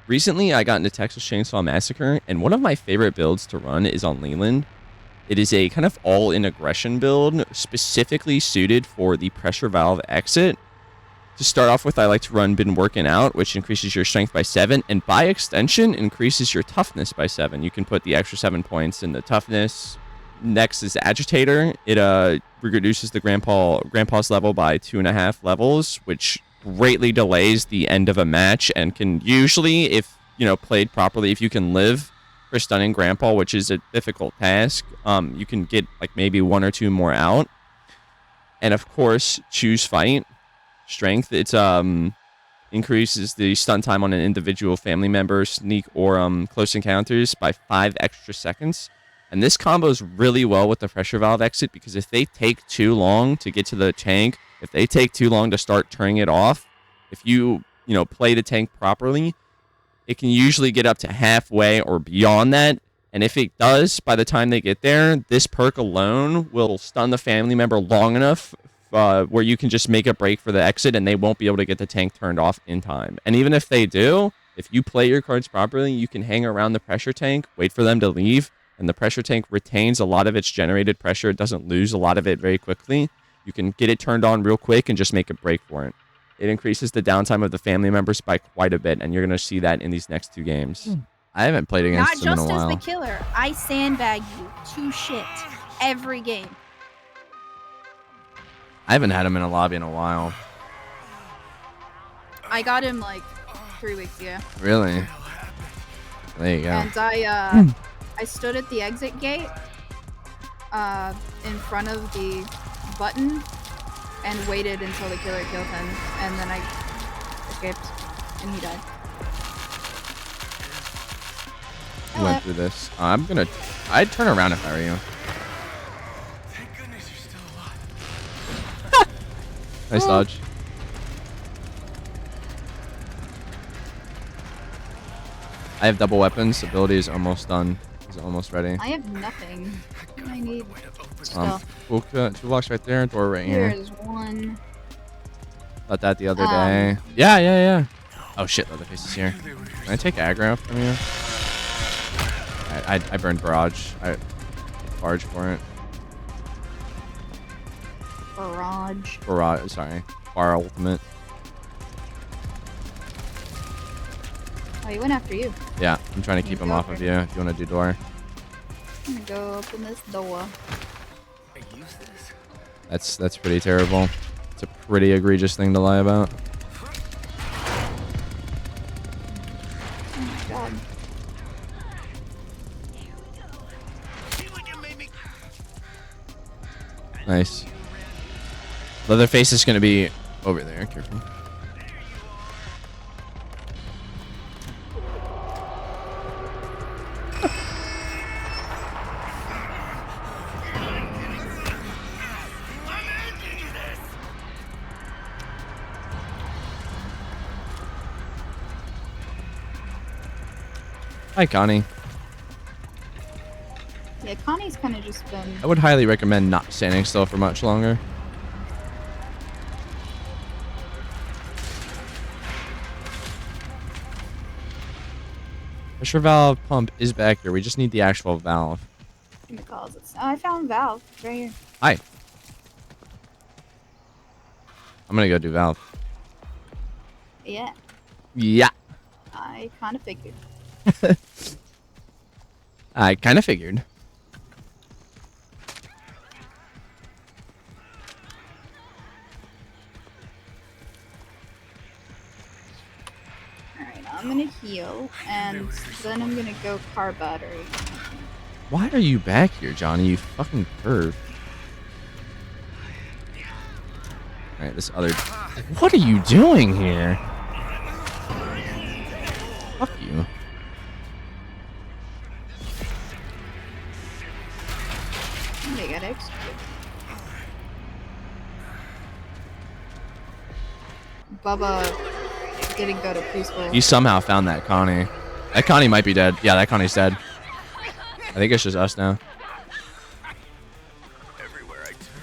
Recently, I got into Texas Chainsaw Massacre, and one of my favorite builds to run is on Leland. It is a kind of all-in aggression build, specifically suited for the pressure valve exit. To start off with, I like to run Been Working Out, which increases your strength by 7, and by extension, increases your toughness by 7. You can put the extra 7 points in the toughness. Next is Agitator. It reduces the grandpa's level by 2.5 levels, which greatly delays the end of a match and can usually, if played properly, if you can live for stunning grandpa, which is a difficult task, you can get like maybe 1 or 2 more out. And of course, choose fight strength. It's increases the stun time on an individual family member, sneak, or close encounters by 5 extra seconds. And this combos really well with the pressure valve exit, because if they take too long to get to the tank, if they take too long to start turning it off, if you play the tank properly, it can usually get up to halfway or beyond that. And if it does, by the time they get there, this perk alone will stun the family member long enough where you can just make a break for the exit and they won't be able to get the tank turned off in time. And even if they do, if you play your cards properly, you can hang around the pressure tank, wait for them to leave, and the pressure tank retains a lot of its generated pressure. It doesn't lose a lot of it very quickly. You can get it turned on real quick and just make a break for it. It increases the downtime of the family members by quite a bit, and you're going to see that in these next 2 games. I haven't played against him in a while. Not just as the killer. I sandbag you to shit every game. I haven't had him in a lobby in a while. I got him like 3 weeks ago. Really? There you go. And I stood at the exit gate in front of the button and waited until the killer killed him, and then I escaped and he died. You went through this. I'd turn around if I were you. Thank goodness you're still alive. Nice dodge. I have double weapons. Ability is almost done. Is almost ready. I have nothing. I need stuff. 2 blocks right there. Door right here. Here's one. Thought that the other day. Yeah. Oh shit, Leatherface is here. Can I take aggro from you? I burned barrage. I barge for it. Barrage. Sorry. Bar ultimate. Oh, he went after you. Yeah, I'm trying to keep him off of you. If you want to do door. I'm gonna go open this door. That's pretty terrible. It's a pretty egregious thing to lie about. Oh my god. Nice. Leatherface is gonna be over there. Careful. Hi, Connie. Yeah, Connie's kind of just been... I would highly recommend not standing still for much longer. Pressure valve pump is back here. We just need the actual valve. In the closets. Oh, I found valve right here. Hi. I'm gonna go do valve. Yeah. Yeah. I kind of figured. I kind of figured. Alright, I'm gonna heal, and then I'm gonna go car battery. Why are you back here, Johnny? You fucking perv. Alright, this other... What are you doing here? Fuck you. They got executed. Bubba didn't go to preschool. You somehow found that Connie. That Connie might be dead. Yeah, that Connie's dead. I think it's just us now.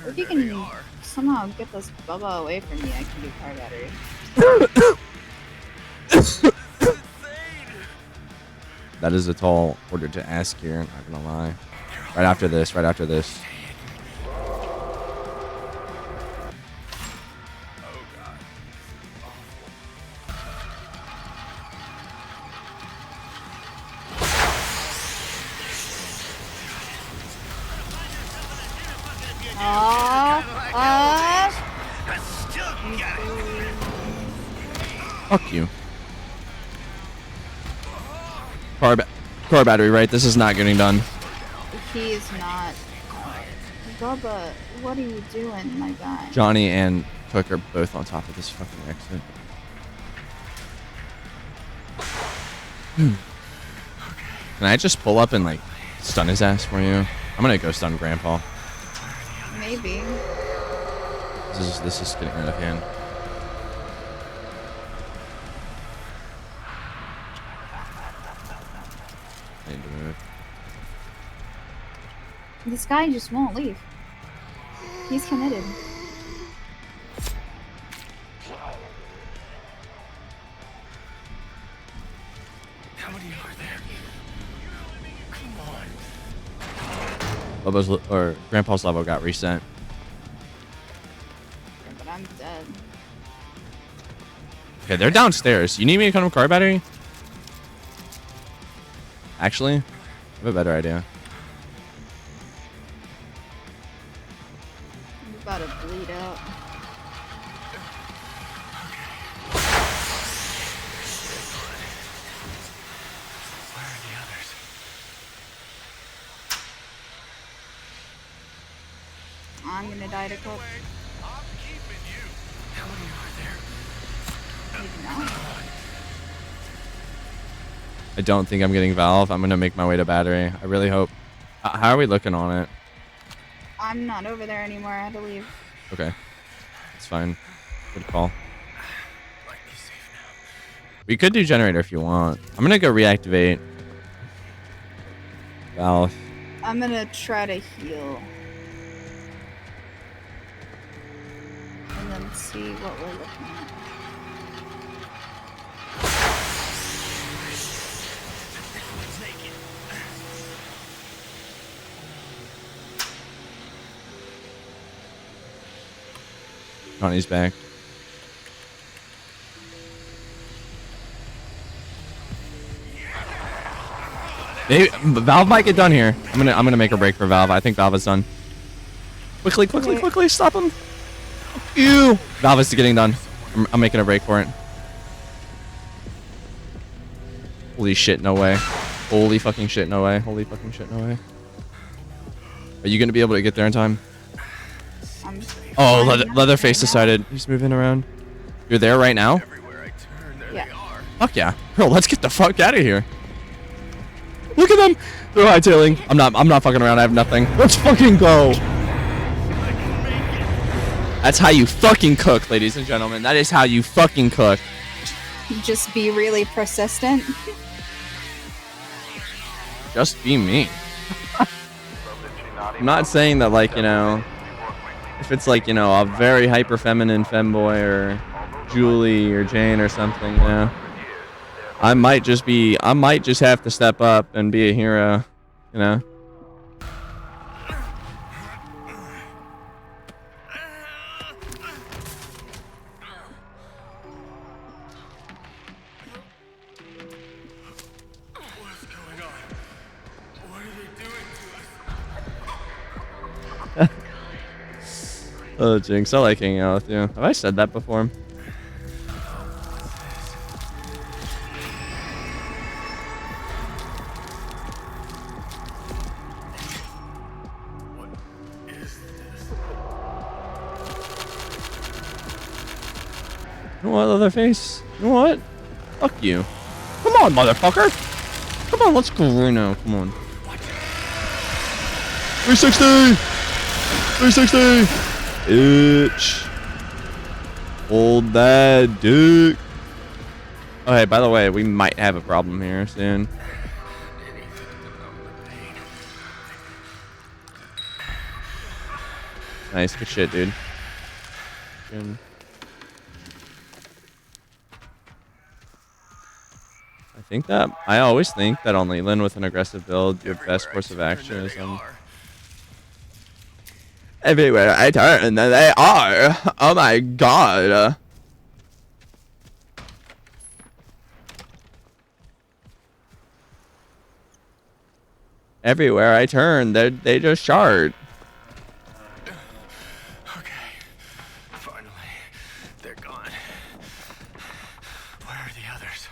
If you can somehow get this Bubba away from me, I can do car battery. That is a tall order to ask here. Not gonna lie. Right after this. Right after this. Fuck you. Car battery, right? This is not getting done. He is not. Bubba, what are you doing, my guy? Johnny and Cook are both on top of this fucking exit. Can I just pull up and like stun his ass for you? I'm gonna go stun Grandpa. Maybe. This is getting out of hand. I need to move. This guy just won't leave. He's committed. How many are there? Come on. Lobo's or Grandpa's level got reset. But I'm dead. Okay, they're downstairs. You need me to come with car battery? Actually, I have a better idea. I'm about to bleed out. Where are the others? I'm gonna die to cook. I'm keeping you. How many are there? Maybe not. I don't think I'm getting Valve. I'm gonna make my way to battery. I really hope. How are we looking on it? I'm not over there anymore. I had to leave. Okay, it's fine. Good call. Might be safe now. We could do generator if you want. I'm gonna go reactivate Valve. I'm gonna try to heal. And then see what we're looking at. Johnny's back. Maybe Valve might get done here. I'm gonna make a break for Valve. I think Valve is done. Quickly, stop him! Ew! Valve is getting done. I'm making a break for it. Holy shit, no way. Holy fucking shit, no way. Holy fucking shit, no way. Are you gonna be able to get there in time? Oh, Leatherface decided. He's moving around. You're there right now? Everywhere I turn, there Yeah. they are. Fuck yeah. Bro, let's get the fuck out of here. Look at them. They're hightailing. I'm not fucking around. I have nothing. Let's fucking go. That's how you fucking cook, ladies and gentlemen. That is how you fucking cook. Just be really persistent. Just be me. I'm not saying that, like, you know, if it's like, you know, a very hyper feminine femboy or Julie or Jane or something, you know, I might just have to step up and be a hero, you know. What's going on? What are they doing to us? Oh, Jinx, I like hanging out with you. Have I said that before? What is this? You know what, Leatherface? You know what? Fuck you. Come on, motherfucker. Come on, let's go right now. Come on. 360! 360! Itch. Hold that dick. Oh, hey, by the way, we might have a problem here soon. Nice, good shit, dude. Good. I always think that on Leland with an aggressive build, your best course of action is everywhere I turn, they are. Oh my god. Everywhere I turn, they just shard. Okay. Finally. They're gone. Where are the others?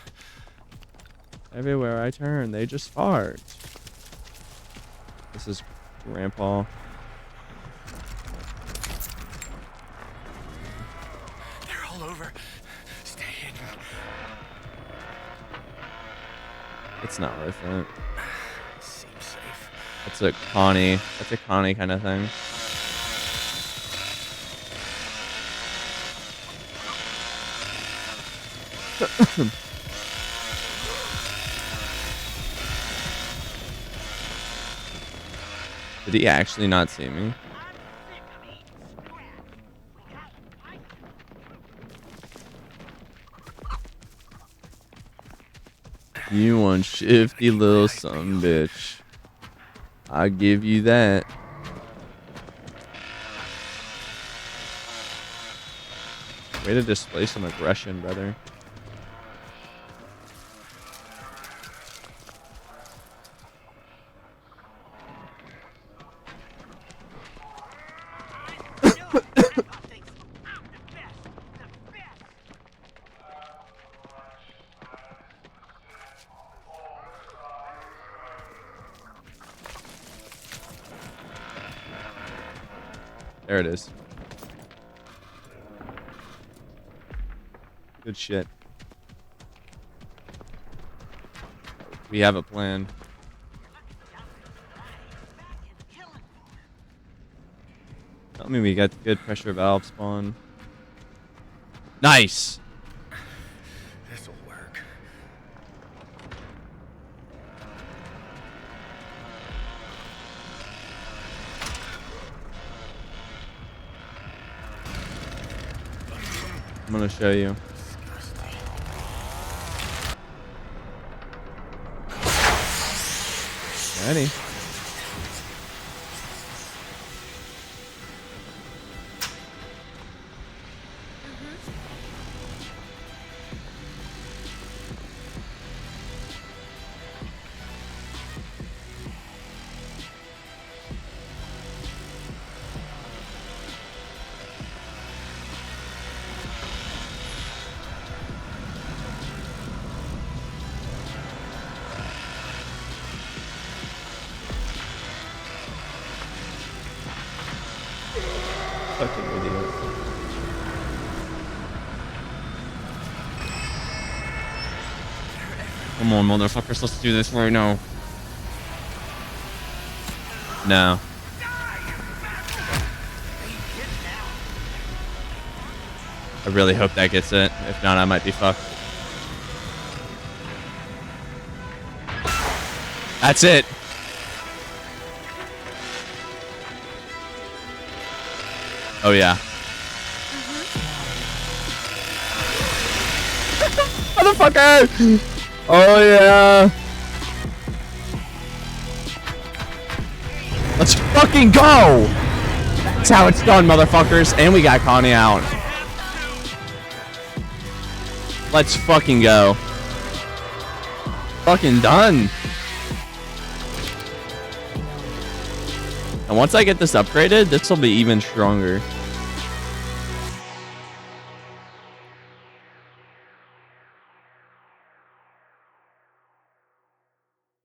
Everywhere I turn, they just fart. This is Grandpa. They're all over. Stay hidden. It's not worth it. Seems safe. That's a Connie kind of thing. Did he actually not see me? You one shifty little son bitch. I'll give you that. Way to display some aggression, brother. There it is. Good shit. We have a plan. Tell me we got good pressure valve spawn. Nice! This'll work. I'm gonna show you. Ready? Fucking idiot. Come on, motherfuckers, let's do this right now. No. I really hope that gets it. If not, I might be fucked. That's it. Oh, yeah. Motherfucker! Oh, yeah. Let's fucking go! That's how it's done, motherfuckers. And we got Connie out. Let's fucking go. Fucking done. And once I get this upgraded, this will be even stronger.